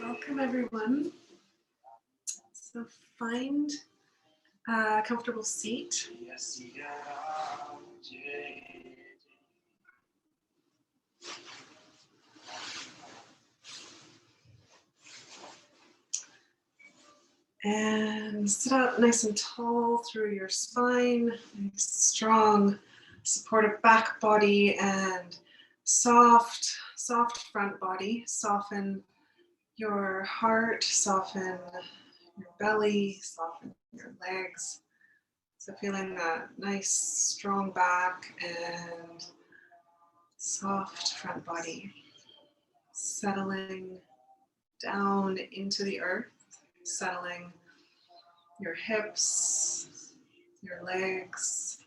Welcome everyone. So find a comfortable seat. And sit up nice and tall through your spine, nice, strong, supportive back body and soft front body. Soften your heart, soften your belly, soften your legs. So feeling that nice strong back and soft front body. Settling down into the earth, settling your hips, your legs.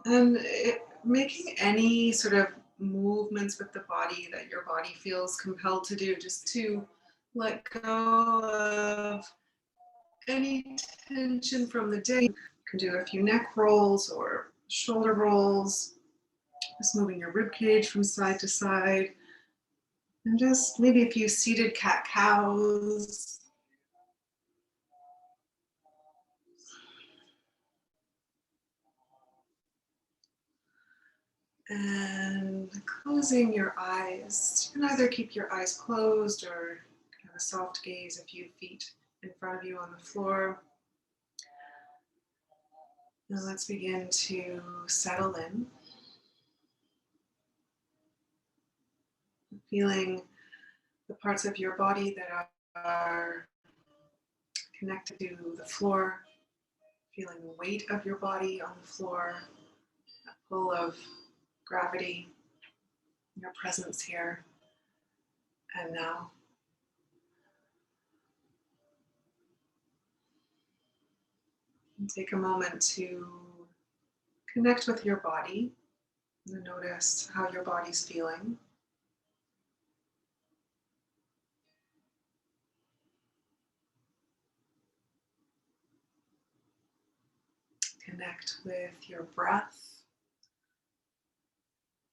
And making any sort of movements with the body that your body feels compelled to do, just to let go of any tension from the day. You can do a few neck rolls or shoulder rolls, just moving your rib cage from side to side, and just maybe a few seated cat-cows. And closing your eyes. You can either keep your eyes closed or have a soft gaze a few feet in front of you on the floor. Now let's begin to settle in. Feeling the parts of your body that are connected to the floor. Feeling the weight of your body on the floor. That pull of gravity, your presence here and now. And take a moment to connect with your body and notice how your body's feeling. Connect with your breath.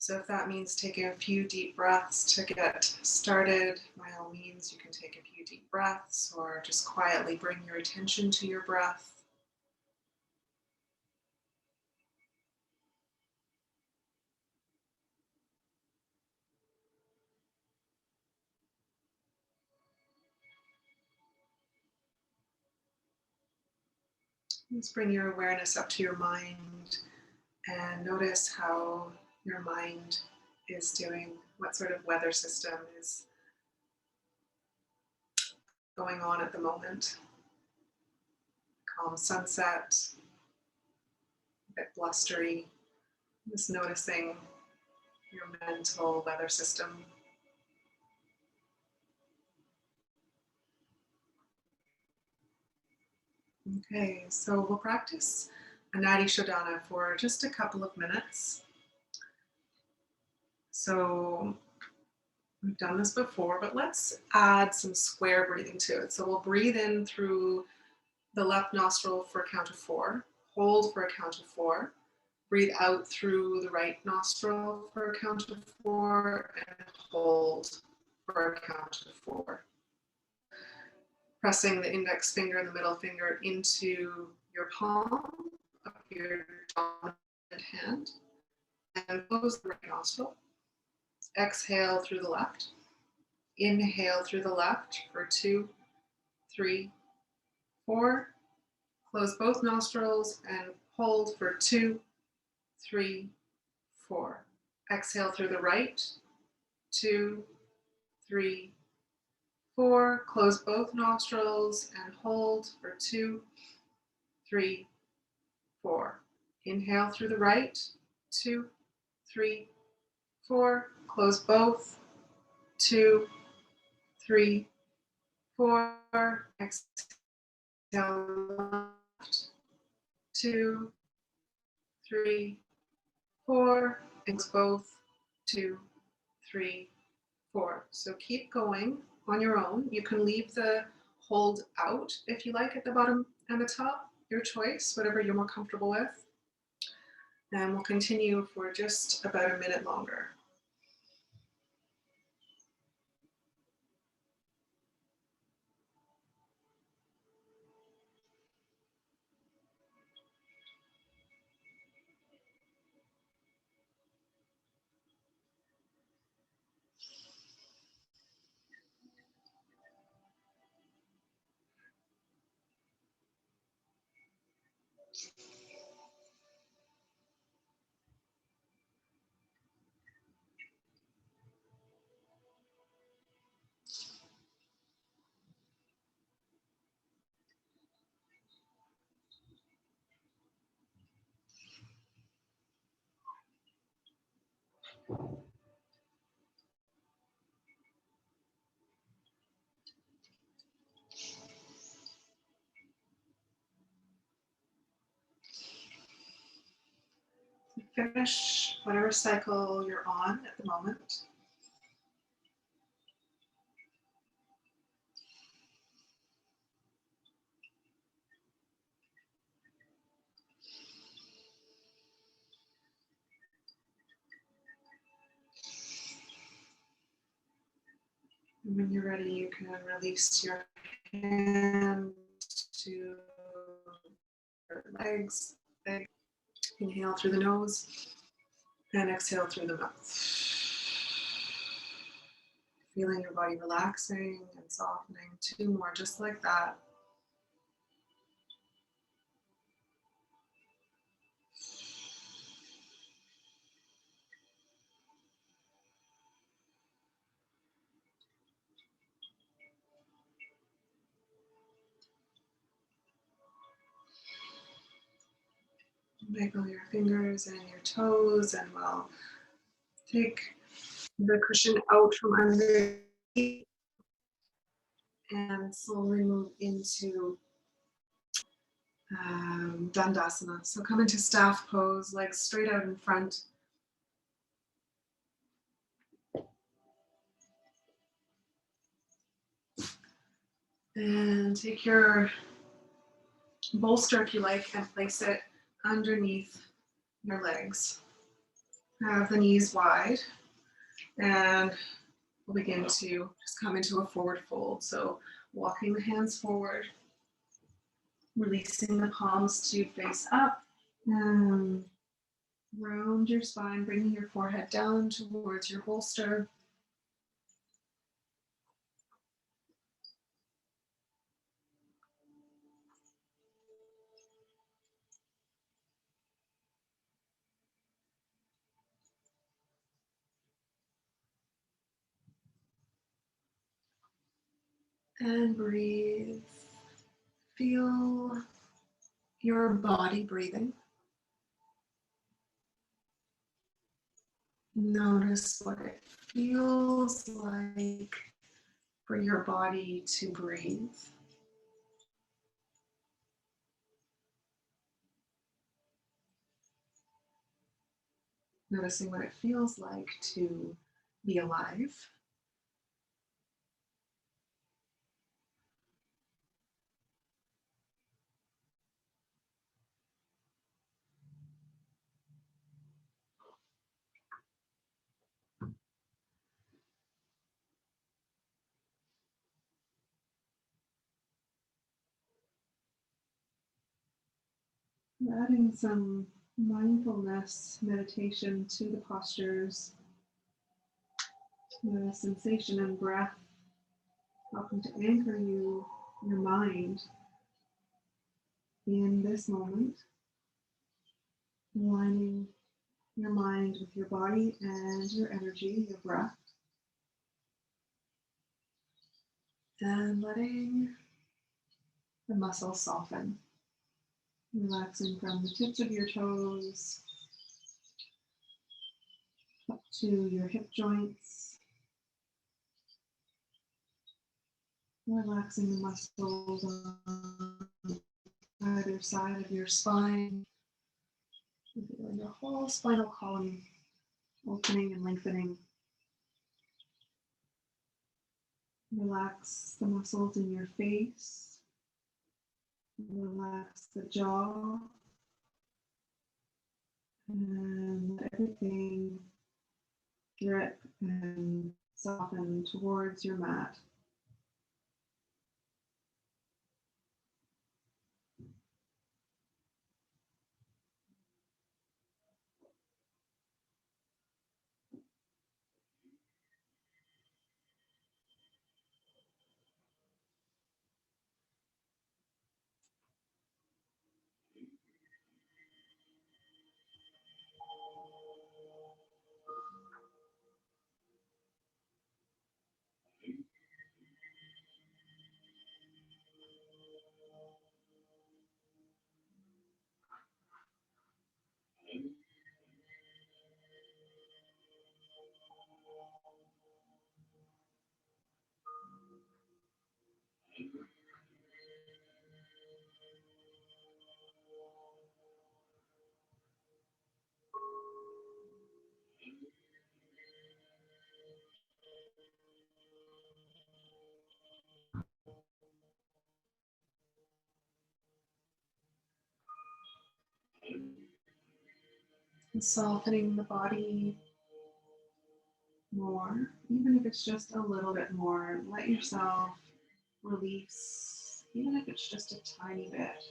So if that means taking a few deep breaths to get started, by all means, you can take a few deep breaths or just quietly bring your attention to your breath. Let's bring your awareness up to your mind and notice how your mind is doing, what sort of weather system is going on at the moment. Calm sunset, a bit blustery, just noticing your mental weather system. Okay, so we'll practice Anadi Shodhana for just a couple of minutes. So we've done this before, but let's add some square breathing to it. So we'll breathe in through the left nostril for a count of 4, hold for a count of 4, breathe out through the right nostril for a count of 4, and hold for a count of 4. Pressing the index finger and the middle finger into your palm of your dominant hand, and close the right nostril. Exhale through the left. Inhale through the left for 2, 3, 4. Close both nostrils and hold for 2, 3, 4. Exhale through the right. 2, 3, 4. Close both nostrils and hold for 2, 3, 4. Inhale through the right. 2, 3, 4. Close both. 2, 3, 4. Exhale left. 2, 3, 4. And both. 2, 3, 4. So keep going on your own. You can leave the hold out if you like at the bottom and the top, your choice, whatever you're more comfortable with. And we'll continue for just about a minute longer. Finish whatever cycle you're on at the moment. And when you're ready, you can release your hand to your legs. Inhale through the nose and exhale through the mouth. Feeling your body relaxing and softening. 2 more, just like that. Wiggle your fingers and your toes, and we'll take the cushion out from under and slowly move into Dandasana. So come into staff pose, legs straight out in front. And take your bolster, if you like, and place it underneath your legs. Have the knees wide, and we'll begin to just come into a forward fold. So walking the hands forward, releasing the palms to face up, and round your spine, bringing your forehead down towards your bolster. And breathe. Feel your body breathing. Notice what it feels like for your body to breathe. Noticing what it feels like to be alive. Adding some mindfulness meditation to the postures, the sensation and breath, helping to anchor your mind in this moment, aligning your mind with your body and your energy, your breath, and letting the muscles soften, relaxing from the tips of your toes up to your hip joints, relaxing the muscles on either side of your spine, feeling your whole spinal column opening and lengthening. Relax the muscles in your face, relax the jaw, and let everything drip and soften towards your mat. And softening the body more, even if it's just a little bit more. Let yourself release, even if it's just a tiny bit.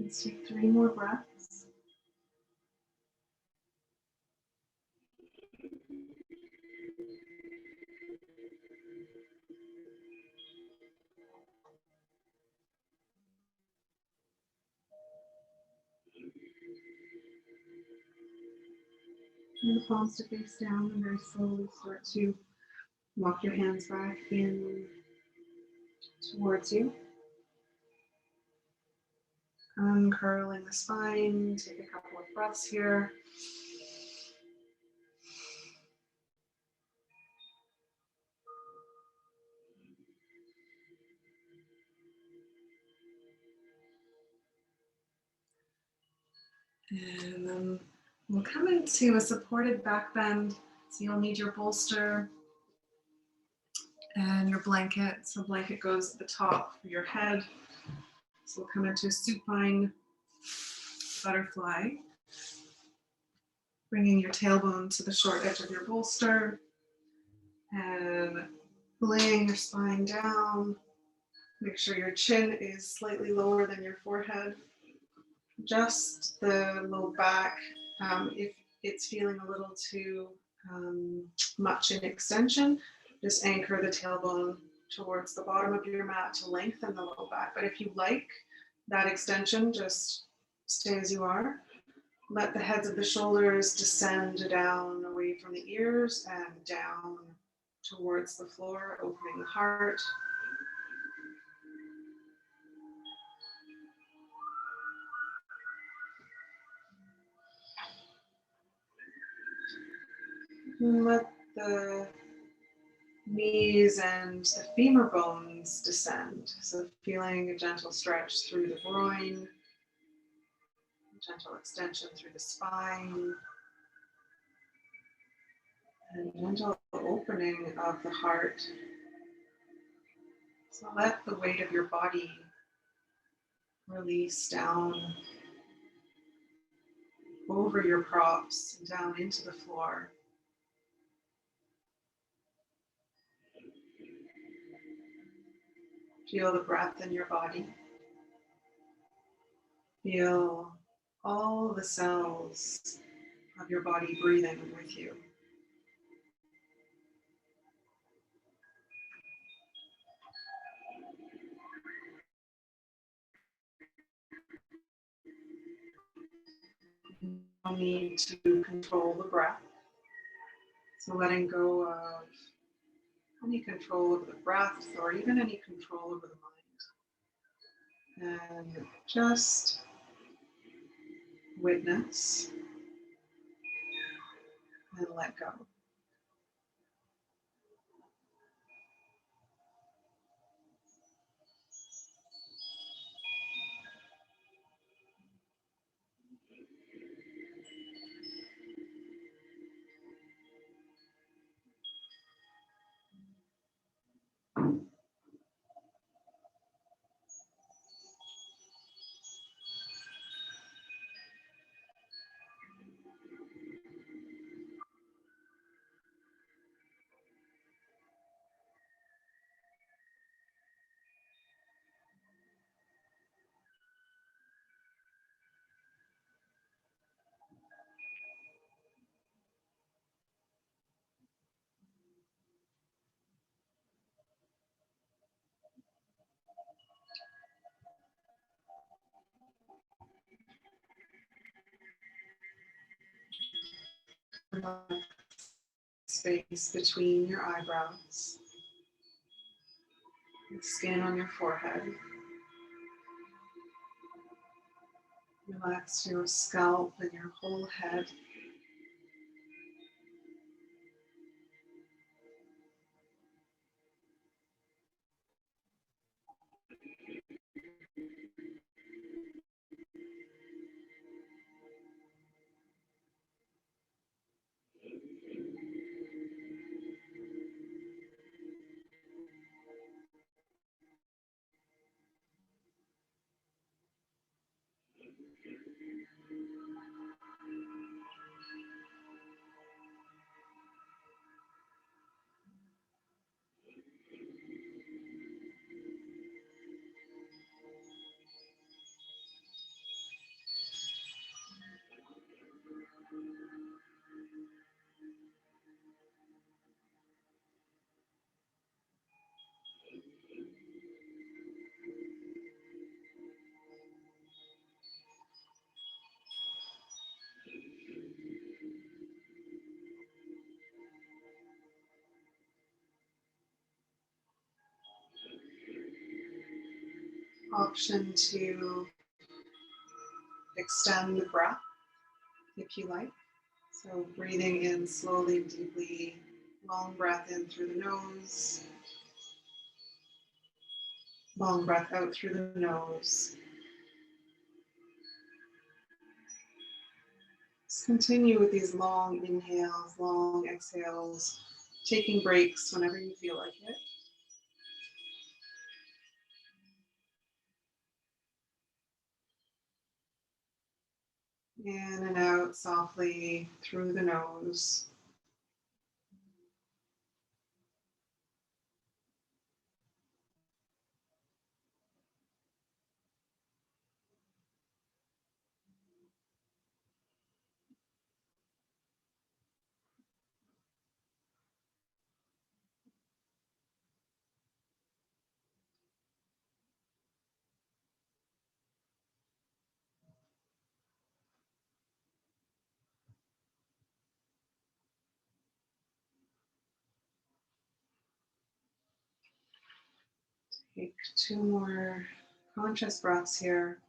Let's take 3 more breaths. And the palms to face down, and very slowly start to walk your hands back in towards you. Uncurling the spine, take a couple of breaths here. And then we'll come into a supported back bend. So you'll need your bolster and your blanket. So blanket goes at the top for your head. So we'll come into a supine butterfly, bringing your tailbone to the short edge of your bolster and laying your spine down. Make sure your chin is slightly lower than your forehead. Just the low back. If it's feeling a little too much in extension, just anchor the tailbone towards the bottom of your mat to lengthen the low back. But if you like that extension, just stay as you are. Let the heads of the shoulders descend down away from the ears and down towards the floor, opening the heart. And let the knees and the femur bones descend. So feeling a gentle stretch through the groin, gentle extension through the spine, and gentle opening of the heart. So let the weight of your body release down over your props and down into the floor. Feel the breath in your body. Feel all the cells of your body breathing with you. No need to control the breath. So letting go of any control over the breath or even any control over the mind. And just witness and let go. Space between your eyebrows, the skin on your forehead. Relax your scalp and your whole head. Option to extend the breath if you like. So breathing in slowly, deeply, long breath in through the nose, long breath out through the nose. Just continue with these long inhales, long exhales, taking breaks whenever you feel like it. In and out softly through the nose. Take 2 more conscious breaths here.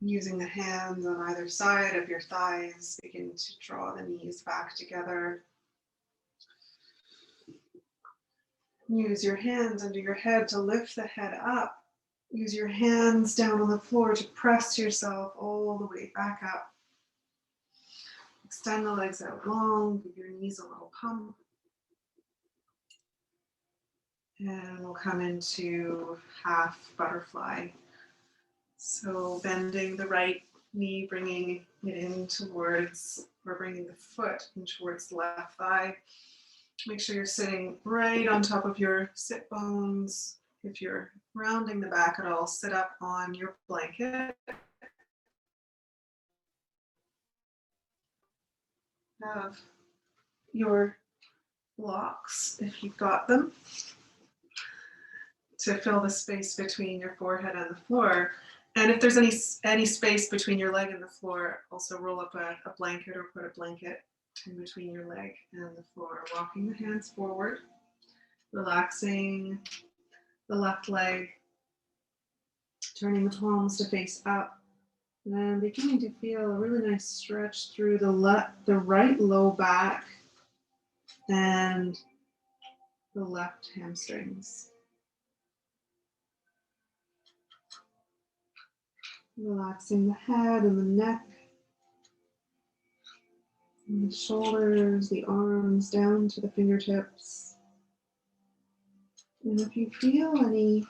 Using the hands on either side of your thighs, begin to draw the knees back together. Use your hands under your head to lift the head up. Use your hands down on the floor to press yourself all the way back up. Extend the legs out long, give your knees a little pump. And we'll come into half butterfly. So bending the right knee, bringing it in towards, or bringing the foot in towards the left thigh. Make sure you're sitting right on top of your sit bones. If you're rounding the back at all, sit up on your blanket. Have your blocks, if you've got them, to fill the space between your forehead and the floor. And if there's any space between your leg and the floor, also roll up a blanket or put a blanket in between your leg and the floor. Walking the hands forward, relaxing the left leg, turning the palms to face up, and beginning to feel a really nice stretch through the right low back and the left hamstrings. Relaxing the head and the neck, and the shoulders, the arms down to the fingertips. And if you feel any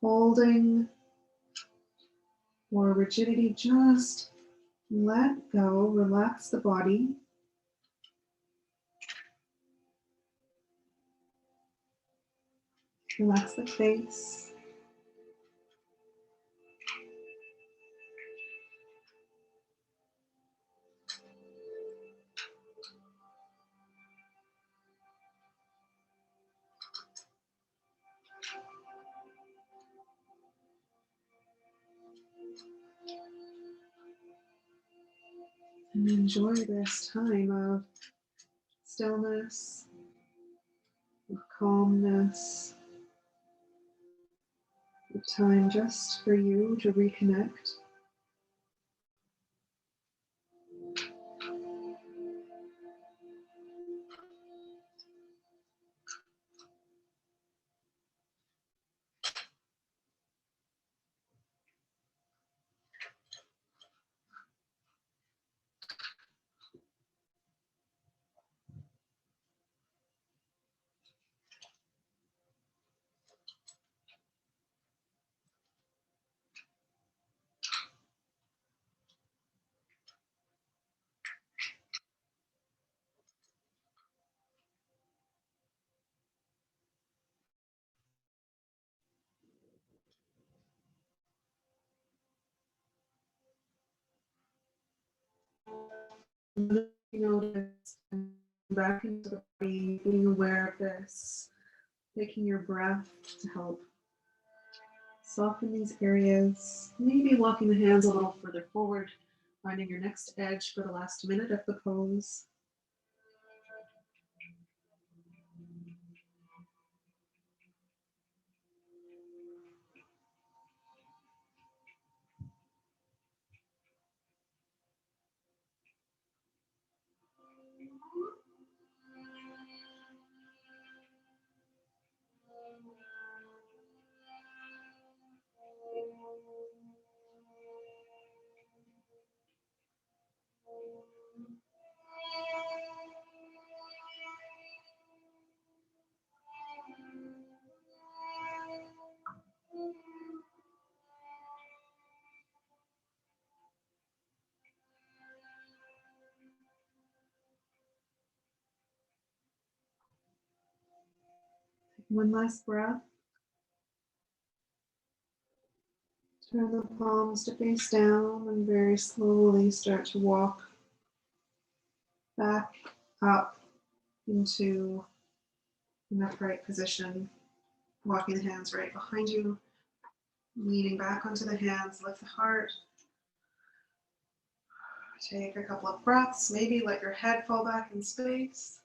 holding or rigidity, just let go, relax the body. Relax the face. And enjoy this time of stillness, of calmness, of time just for you to reconnect. Notice back into the body, being aware of this, taking your breath to help soften these areas. Maybe walking the hands a little further forward, finding your next edge for the last minute of the pose. One last breath. Turn the palms to face down and very slowly start to walk back up into an upright position. Walking the hands right behind you, leaning back onto the hands, lift the heart. Take a couple of breaths, maybe let your head fall back in space.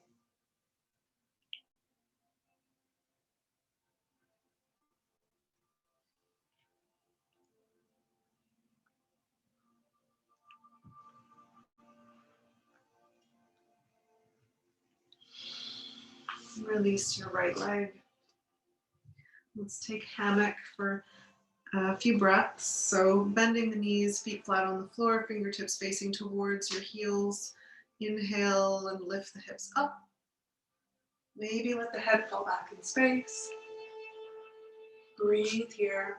Release your right leg. Let's take hammock for a few breaths. So bending the knees, feet flat on the floor, fingertips facing towards your heels. Inhale and lift the hips up. Maybe let the head fall back in space. Breathe here.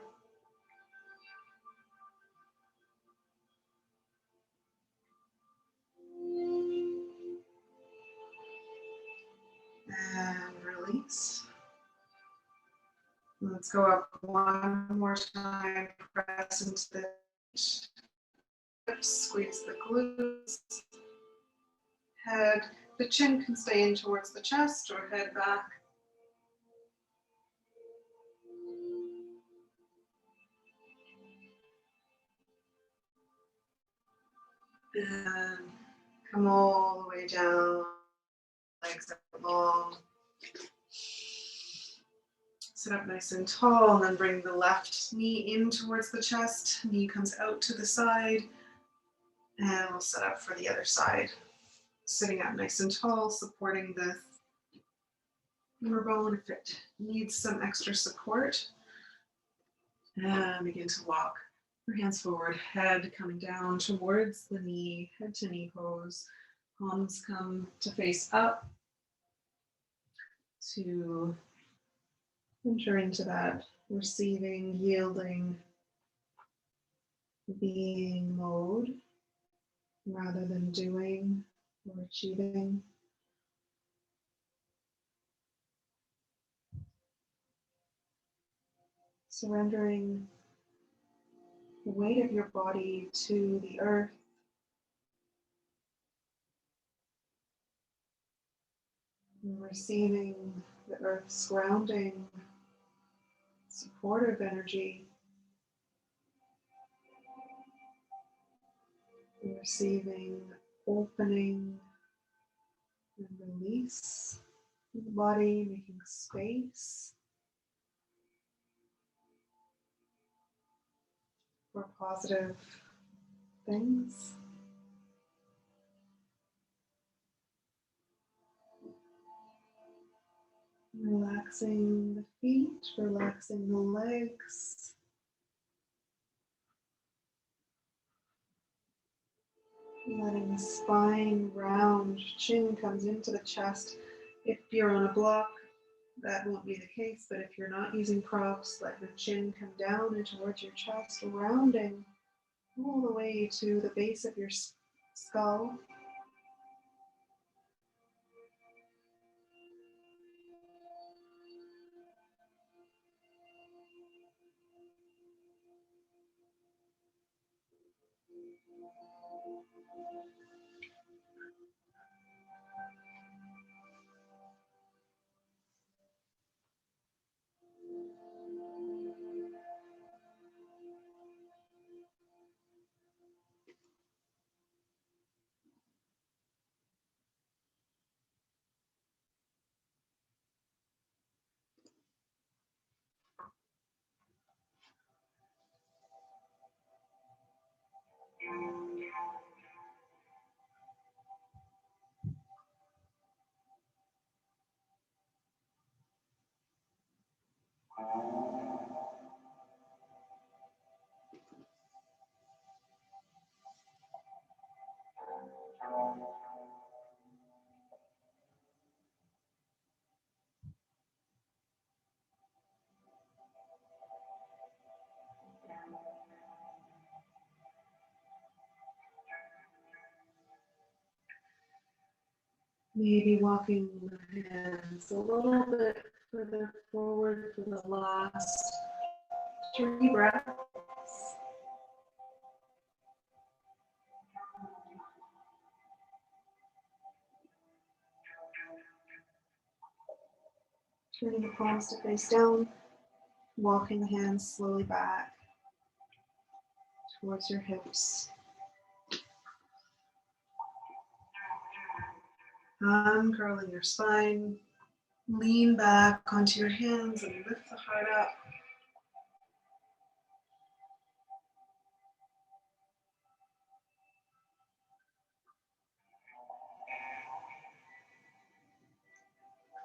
And release. Let's go up one more time. Press into the hips, squeeze the glutes. Head, the chin can stay in towards the chest or head back. And come all the way down, legs out long. Sit up nice and tall, and then bring the left knee in towards the chest. Knee comes out to the side, and we'll set up for the other side. Sitting up nice and tall, supporting the femur bone if it needs some extra support. And begin to walk. Your hands forward, head coming down towards the knee, head to knee pose. Palms come to face up to enter into that receiving, yielding, being mode rather than doing or achieving. Surrendering the weight of your body to the earth. And receiving the earth's grounding, supportive energy. Receiving, opening, and release of the body, making space for positive things. Relaxing the feet, relaxing the legs. Letting the spine round, chin comes into the chest. If you're on a block, that won't be the case, but if you're not using props, let the chin come down and towards your chest, rounding all the way to the base of your skull. Maybe walking the hands a little bit further forward for the last 3 breaths. Turning the palms to face down, walking the hands slowly back towards your hips. Uncurling your spine, lean back onto your hands and lift the heart up.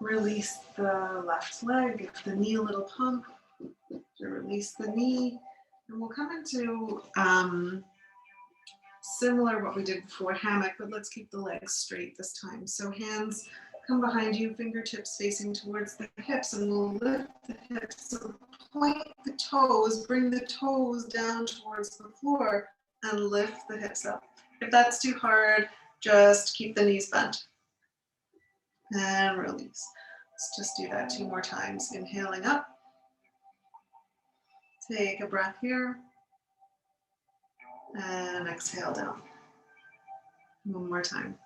Release the left leg, give the knee a little pump to release the knee. And we'll come into similar what we did before, hammock, but let's keep the legs straight this time. So hands come behind you, fingertips facing towards the hips, and we'll lift the hips. So point the toes, bring the toes down towards the floor and lift the hips up. If that's too hard, just keep the knees bent. And release. Let's just do that 2 more times. Inhaling up. Take a breath here. And exhale down. 1 more time.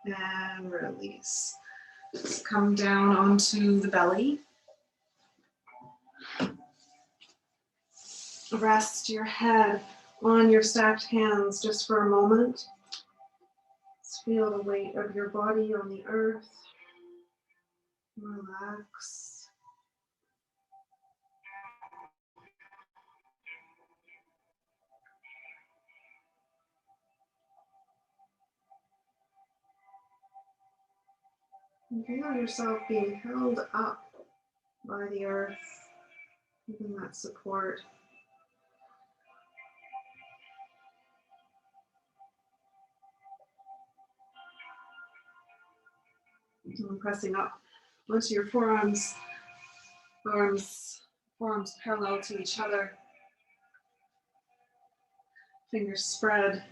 And release. Just come down onto the belly. Rest your head on your stacked hands just for a moment. Just feel the weight of your body on the earth. Relax. And feel yourself being held up by the earth, giving that support. And pressing up onto your forearms, forearms parallel to each other. Fingers spread,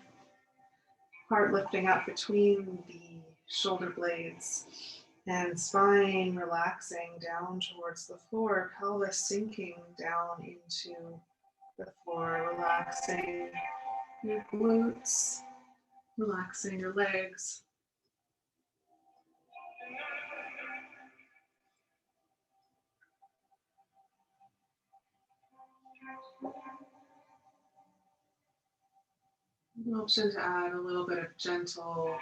heart lifting up between the shoulder blades, and spine relaxing down towards the floor, pelvis sinking down into the floor, relaxing your glutes, relaxing your legs. An option to add a little bit of gentle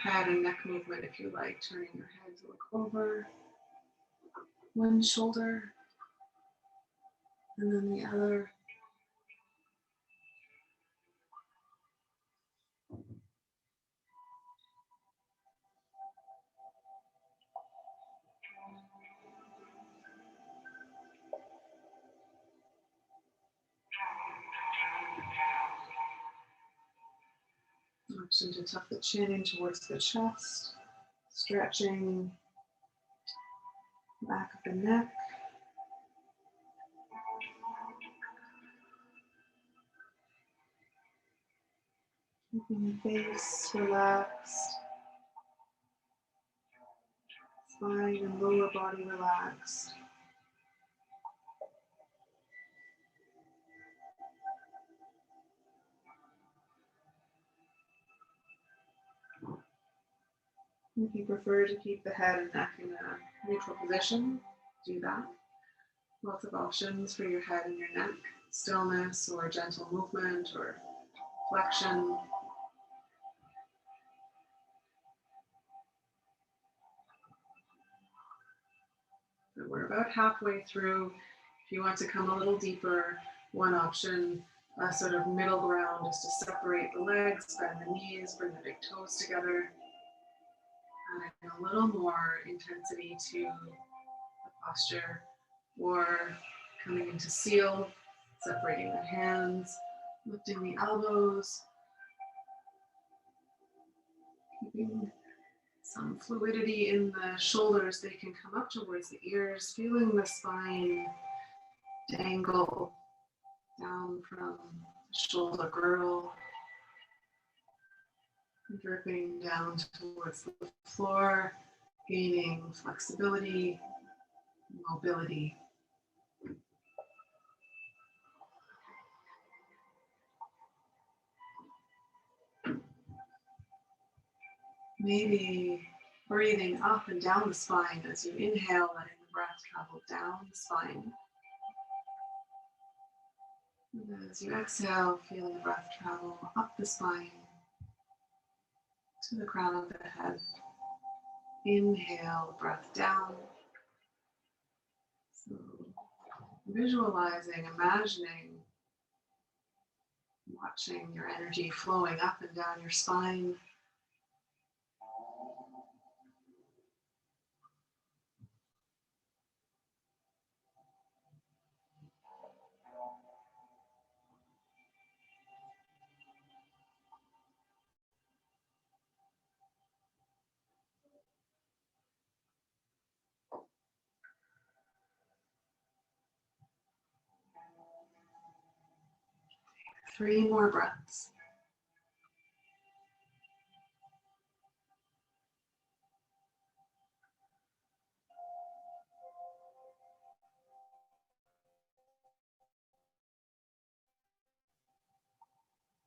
head and neck movement if you like, turning your head to look over one shoulder and then the other. Option to tuck the chin in towards the chest, stretching the back of the neck. Keeping the face relaxed, spine and lower body relaxed. If you prefer to keep the head and neck in a neutral position, do that. Lots of options for your head and your neck. Stillness or gentle movement or flexion. But we're about halfway through. If you want to come a little deeper, one option, a sort of middle ground, is to separate the legs, bend the knees, bring the big toes together. Adding a little more intensity to the posture, or coming into seal, separating the hands, lifting the elbows, keeping some fluidity in the shoulders. They can come up towards the ears, feeling the spine dangle down from the shoulder girdle, dripping down towards the floor, gaining flexibility, mobility. Maybe breathing up and down the spine as you inhale, letting the breath travel down the spine. And as you exhale, feeling the breath travel up the spine to the crown of the head. Inhale, breath down. So visualizing, imagining, watching your energy flowing up and down your spine. Three more breaths.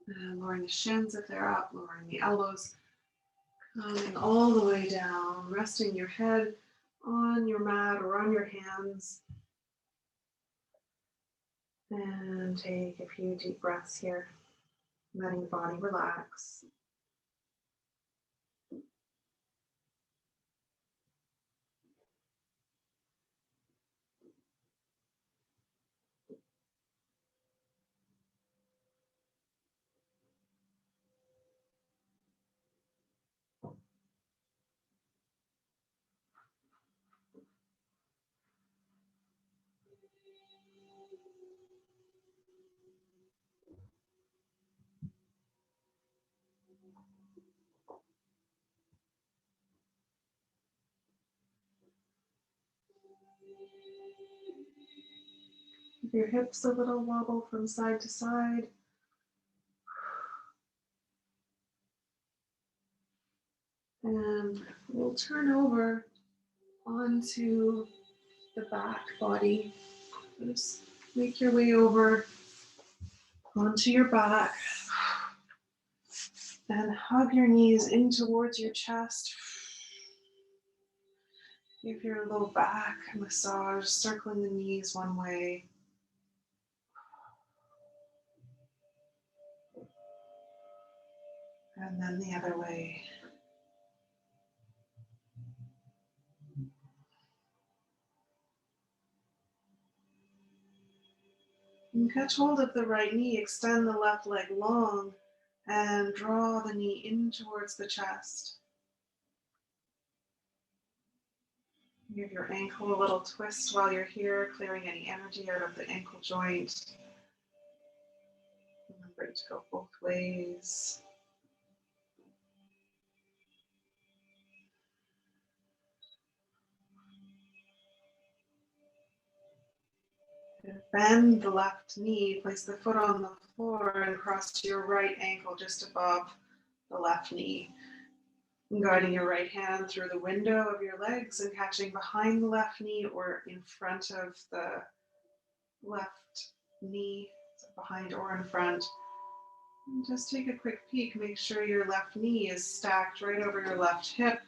And lowering the shins if they're up, lowering the elbows, coming all the way down, resting your head on your mat or on your hands. And take a few deep breaths here, letting the body relax. Keep your hips a little wobble from side to side. And we'll turn over onto the back body. Just make your way over onto your back and hug your knees in towards your chest. Give your low back a massage, circling the knees one way, And then the other way. And catch hold of the right knee, extend the left leg long, and draw the knee in towards the chest. Give your ankle a little twist while you're here, clearing any energy out of the ankle joint. Remember to go both ways. Bend the left knee, place the foot on the floor and cross your right ankle just above the left knee. And guiding your right hand through the window of your legs and catching behind the left knee or in front of the left knee, so behind or in front. And just take a quick peek. Make sure your left knee is stacked right over your left hip.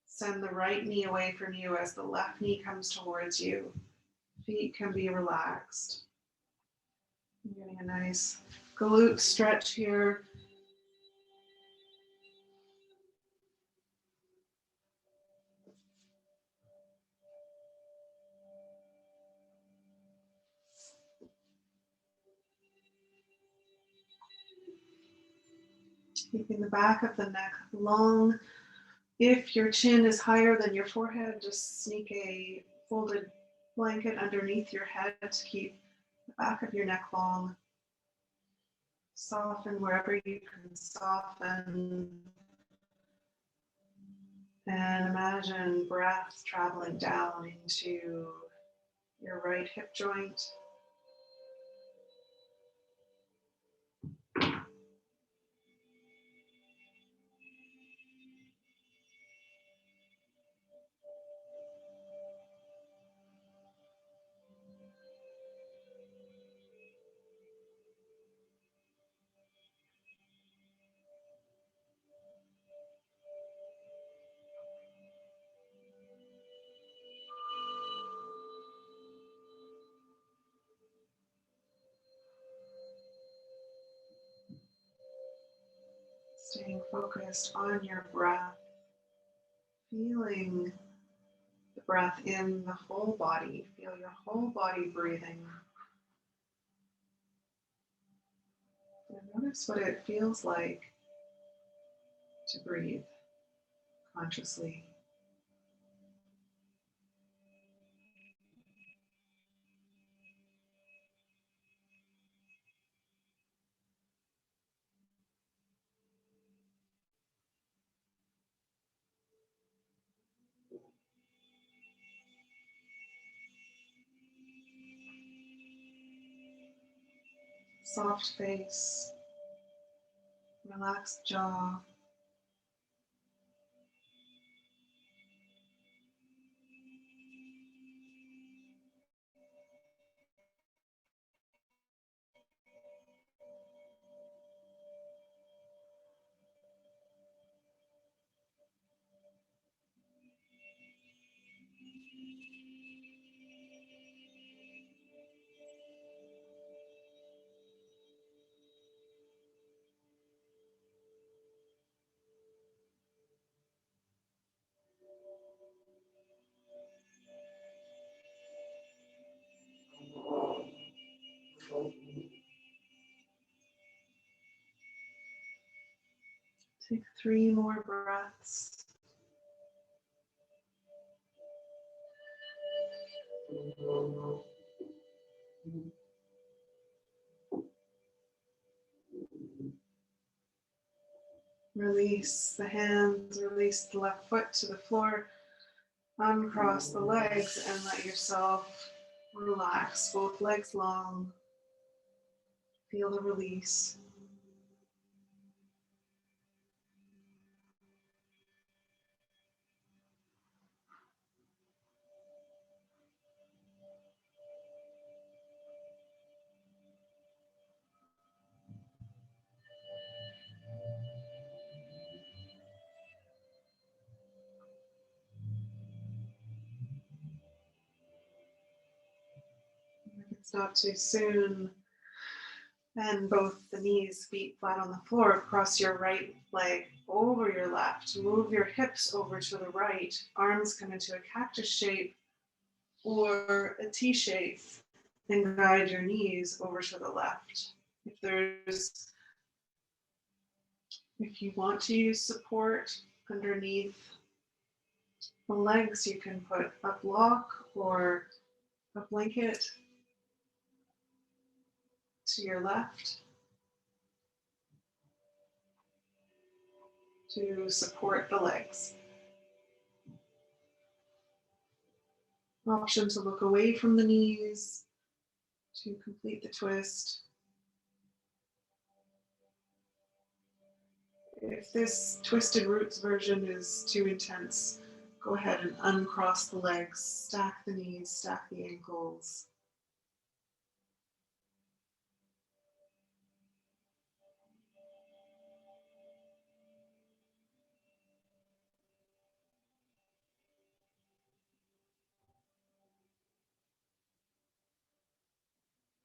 Send the right knee away from you as the left knee comes towards you. Feet can be relaxed. I'm getting a nice glute stretch here. Keeping the back of the neck long. If your chin is higher than your forehead, just sneak a folded blanket underneath your head to keep the back of your neck long. Soften wherever you can soften. And imagine breath traveling down into your right hip joint. Staying focused on your breath, feeling the breath in the whole body. Feel your whole body breathing. And notice what it feels like to breathe consciously. Soft face, relaxed jaw. Take 3 more breaths. Release the hands, release the left foot to the floor, uncross the legs and let yourself relax, both legs long. Feel the release. If it's not too soon, And both the knees, feet flat on the floor, cross your right leg over your left. Move your hips over to the right. Arms come into a cactus shape or a T shape, and guide your knees over to the left. If you want to use support underneath the legs, you can put a block or a blanket to your left to support the legs. Option to look away from the knees to complete the twist. If this twisted roots version is too intense, go ahead and uncross the legs, stack the knees, stack the ankles.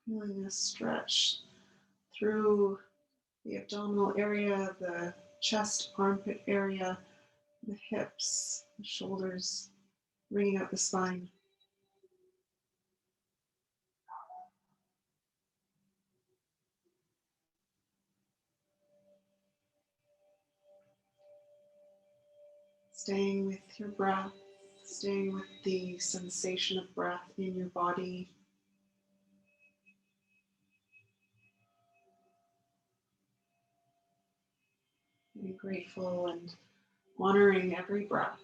Feeling a stretch through the abdominal area, the chest, armpit area, the hips, the shoulders, bringing up the spine. Staying with your breath, staying with the sensation of breath in your body. Being grateful and honoring every breath.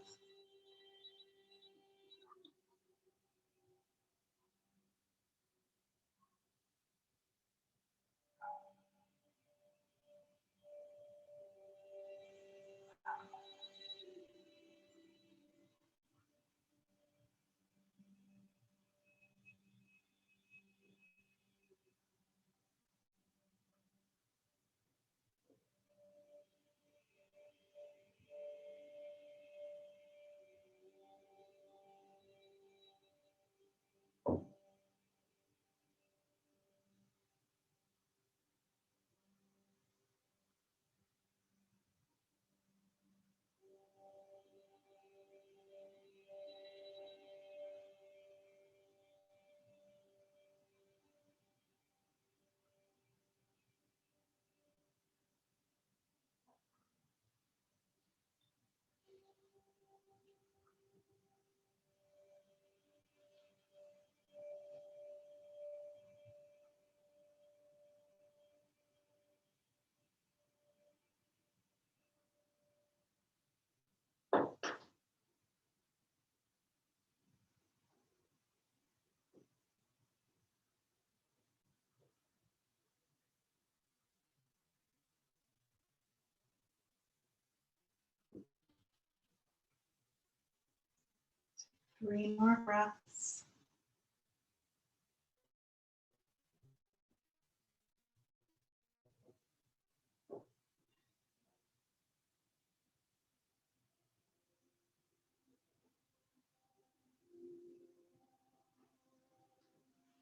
Three more breaths.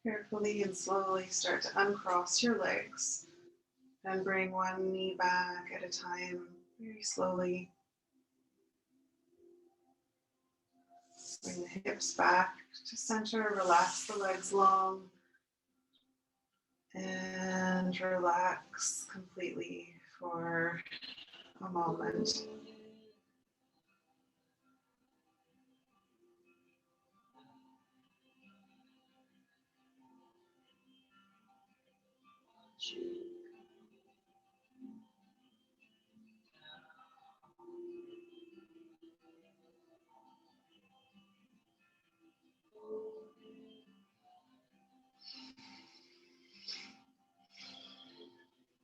Carefully and slowly start to uncross your legs and bring one knee back at a time, very slowly. Bring the hips back to center, relax the legs long, and relax completely for a moment.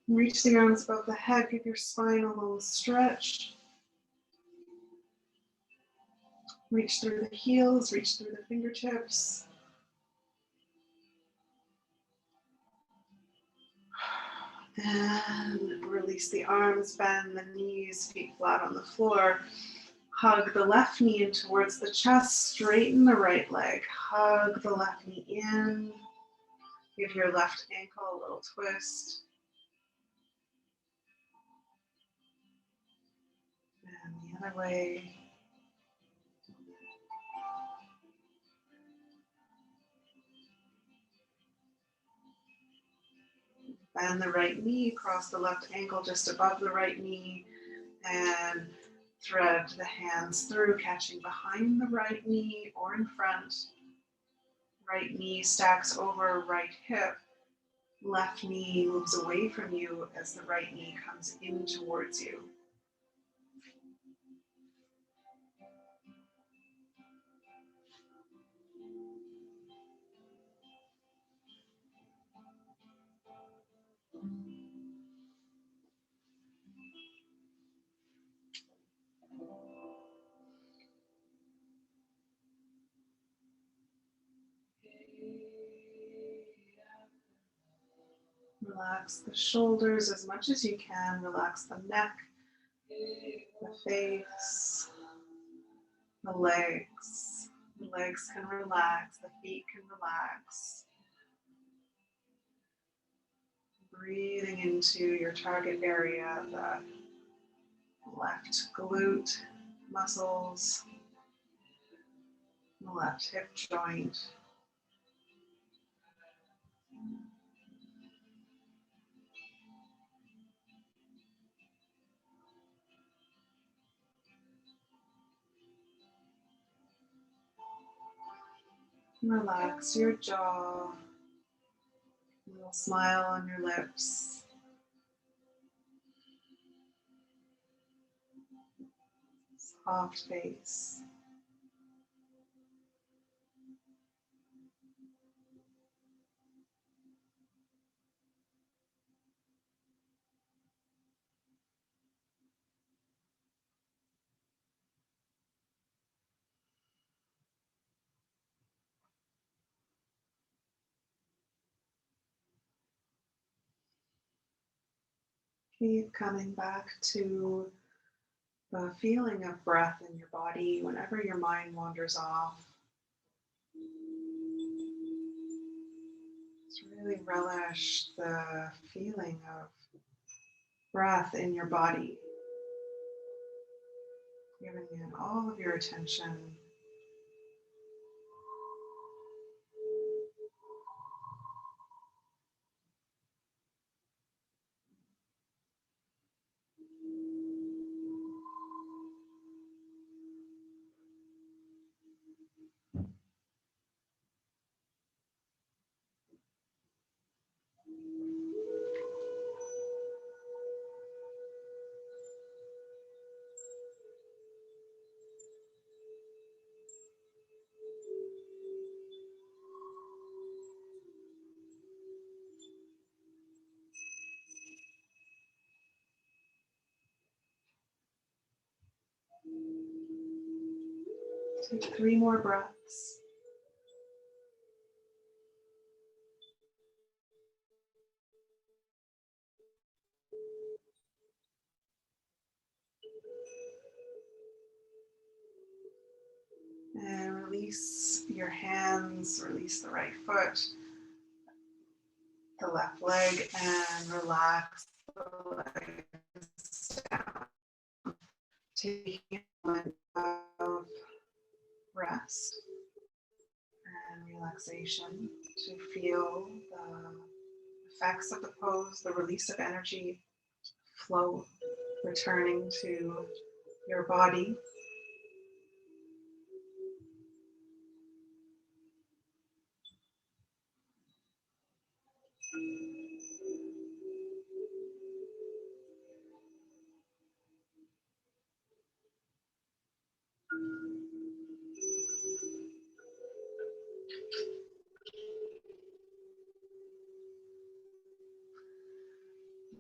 Reach the arms above the head, give your spine a little stretch. Reach through the heels, reach through the fingertips. And release the arms, bend the knees, feet flat on the floor. Hug the left knee in towards the chest, straighten the right leg. Hug the left knee in. Give your left ankle a little twist. The other way. Bend the right knee, cross the left ankle just above the right knee, and thread the hands through, catching behind the right knee or in front. Right knee stacks over right hip. Left knee moves away from you as the right knee comes in towards you. Relax the shoulders as much as you can. Relax the neck, the face, the legs. The legs can relax, the feet can relax. Breathing into your target area, the left glute muscles, the left hip joint. Relax your jaw, a little smile on your lips. Soft face. Keep coming back to the feeling of breath in your body whenever your mind wanders off. Just really relish the feeling of breath in your body, giving it all of your attention. Take 3 more breaths. And release your hands, release the right foot, the left leg, and relax the legs down. Taking a moment of rest and relaxation to feel the effects of the pose, the release of energy, flow returning to your body.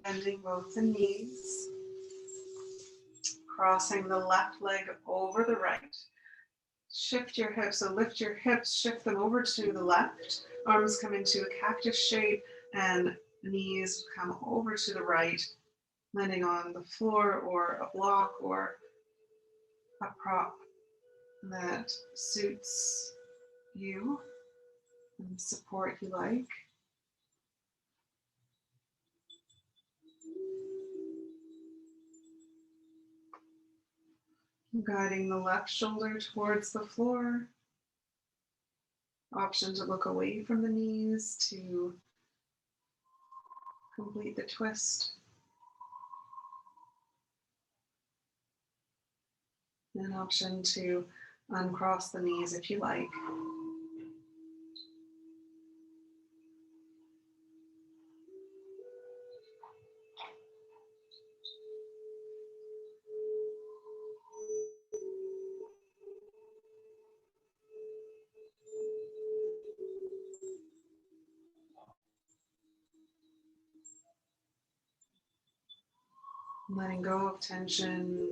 Bending both the knees, crossing the left leg over the right. Shift your hips, so lift your hips, shift them over to the left. Arms come into a cactus shape and knees come over to the right, landing on the floor or a block or a prop that suits you and the support you like. Guiding the left shoulder towards the floor. Option to look away from the knees to complete the twist. An option to uncross the knees if you like. Letting go of tension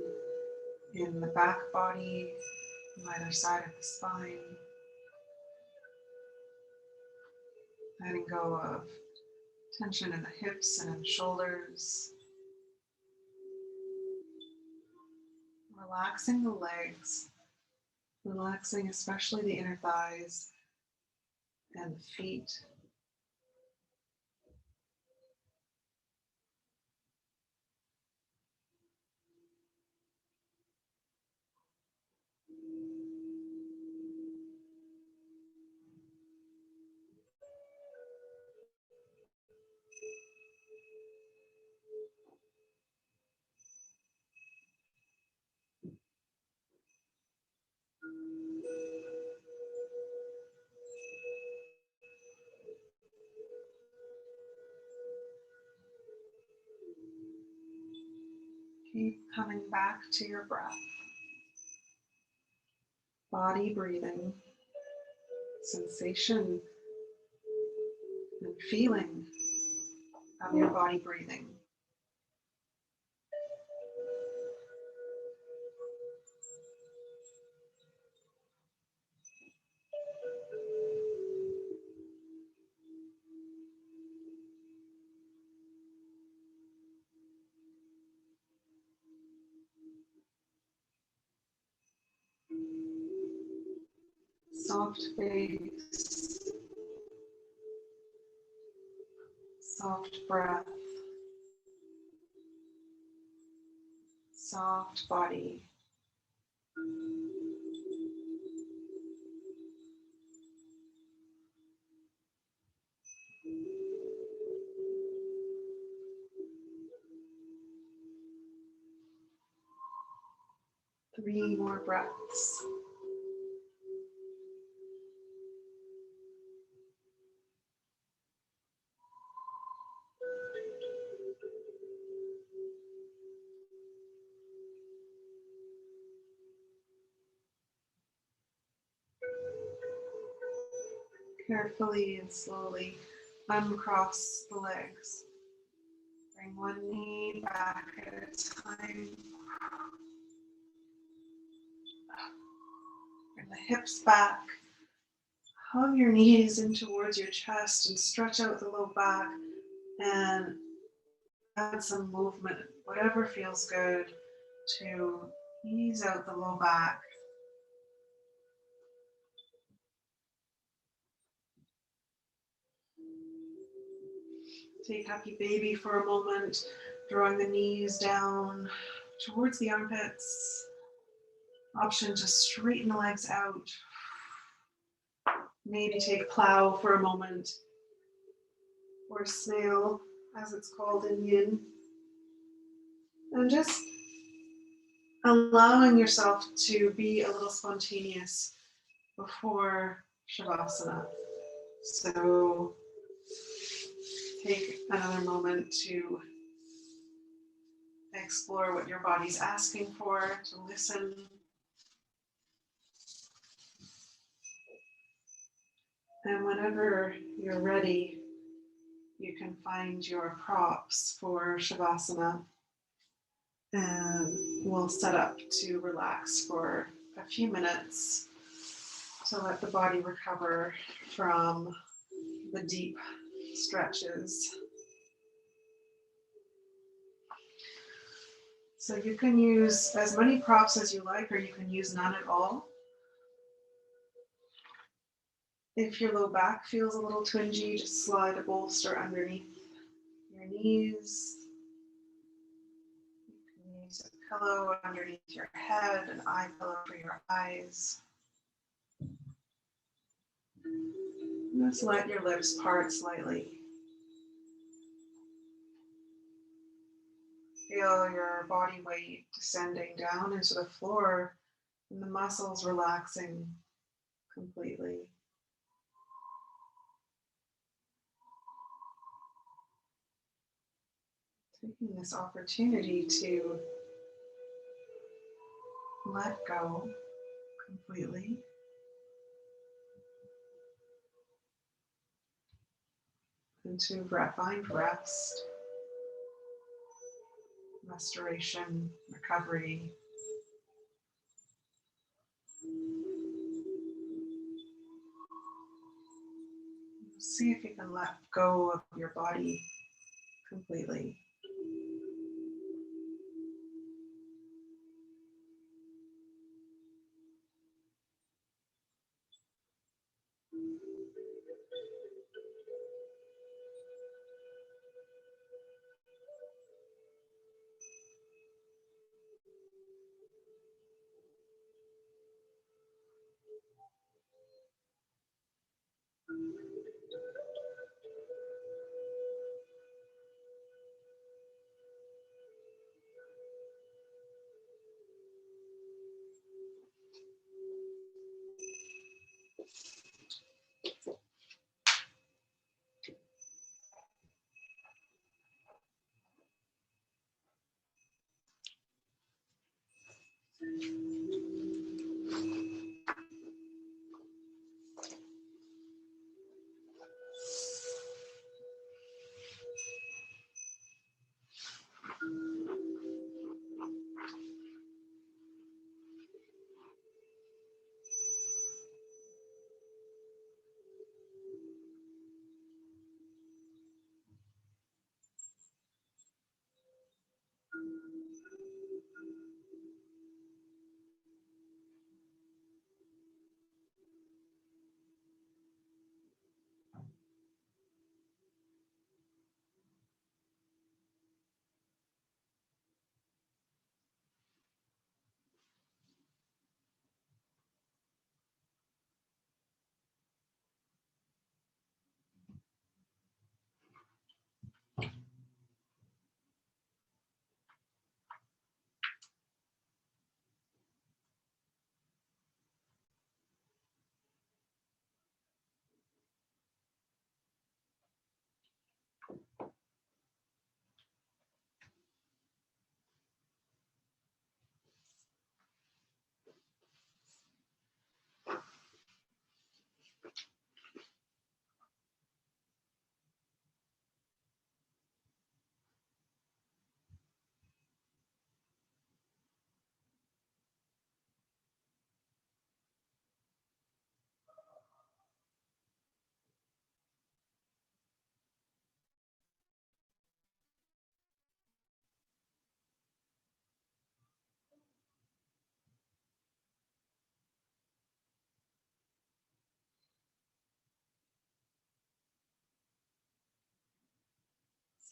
in the back body, on either side of the spine. Letting go of tension in the hips and in the shoulders. Relaxing the legs, relaxing especially the inner thighs and the feet. Keep coming back to your breath. Body breathing, sensation and feeling of your body breathing. Soft face, soft breath, soft body. Three more breaths. Carefully and slowly uncross the legs. Bring one knee back at a time. Bring the hips back. Hug your knees in towards your chest and stretch out the low back and add some movement, whatever feels good, to ease out the low back. Take happy baby for a moment, drawing the knees down towards the armpits. Option to straighten the legs out. Maybe take plow for a moment, or snail, as it's called in Yin. And just allowing yourself to be a little spontaneous before Shavasana. So take another moment to explore what your body's asking for, to listen. And whenever you're ready, you can find your props for Shavasana. And we'll set up to relax for a few minutes to let the body recover from the deep stretches. So you can use as many props as you like, or you can use none at all. If your low back feels a little twingy, just slide a bolster underneath your knees. You can Use a pillow underneath your head, an eye pillow for your eyes. Just let your lips part slightly. Feel your body weight descending down into the floor and the muscles relaxing completely. Taking this opportunity to let go completely. And to find rest, restoration, recovery. See if you can let go of your body completely.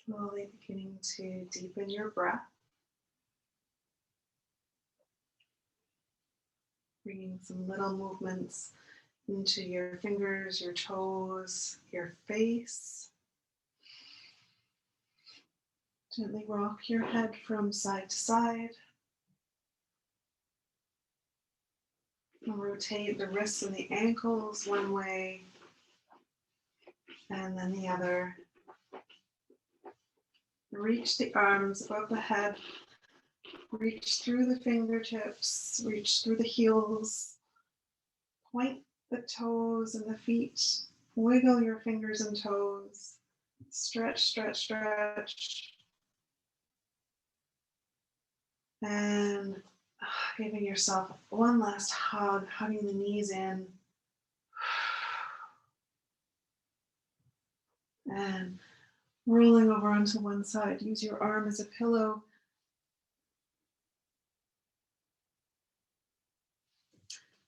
Slowly beginning to deepen your breath. Bringing some little movements into your fingers, your toes, your face. Gently rock your head from side to side. And rotate the wrists and the ankles one way and then the other. Reach the arms above the head. Reach through the fingertips. Reach through the heels. Point the toes and the feet. Wiggle your fingers and toes. Stretch, stretch, stretch. And giving yourself one last hug, hugging the knees in. And rolling over onto one side. Use your arm as a pillow.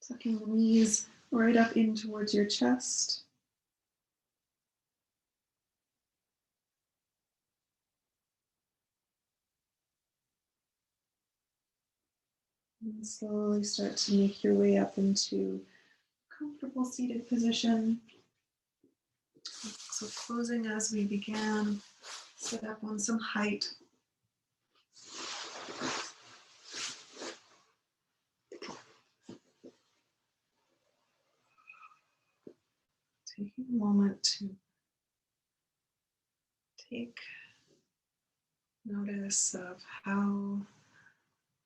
Tucking the knees right up in towards your chest. And slowly start to make your way up into comfortable seated position. So closing as we began, sit up on some height. Taking a moment to take notice of how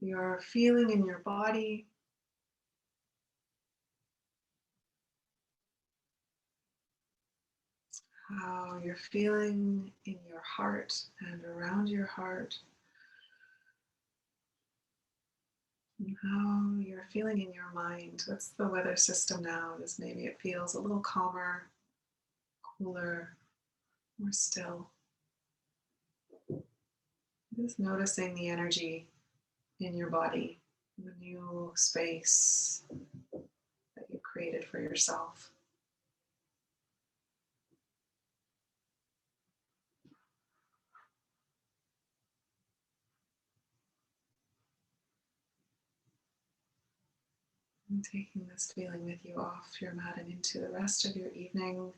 you're feeling in your body. How you're feeling in your heart and around your heart. And how you're feeling in your mind. What's the weather system now? Is maybe it feels a little calmer, cooler, more still. Just noticing the energy in your body, the new space that you created for yourself. And taking this feeling with you off your mat and into the rest of your evening.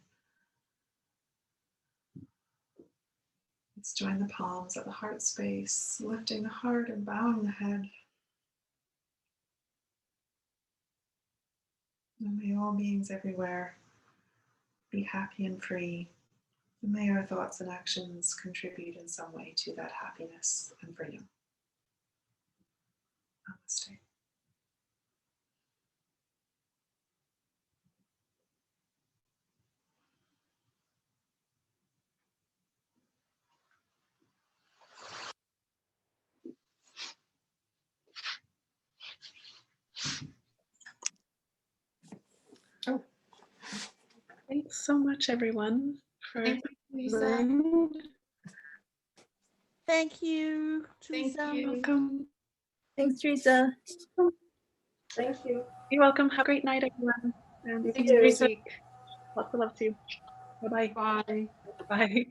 Let's join the palms at the heart space, lifting the heart and bowing the head. And may all beings everywhere be happy and free. And may our thoughts and actions contribute in some way to that happiness and freedom. Namaste. Oh, thanks so much, everyone, for joining. Thank you, Thank Theresa. you. Welcome. Thanks, Theresa. Thank you. You're welcome. Have a great night, everyone. And You see too. you next week. Lots of love to you. Bye-bye. Bye. Bye.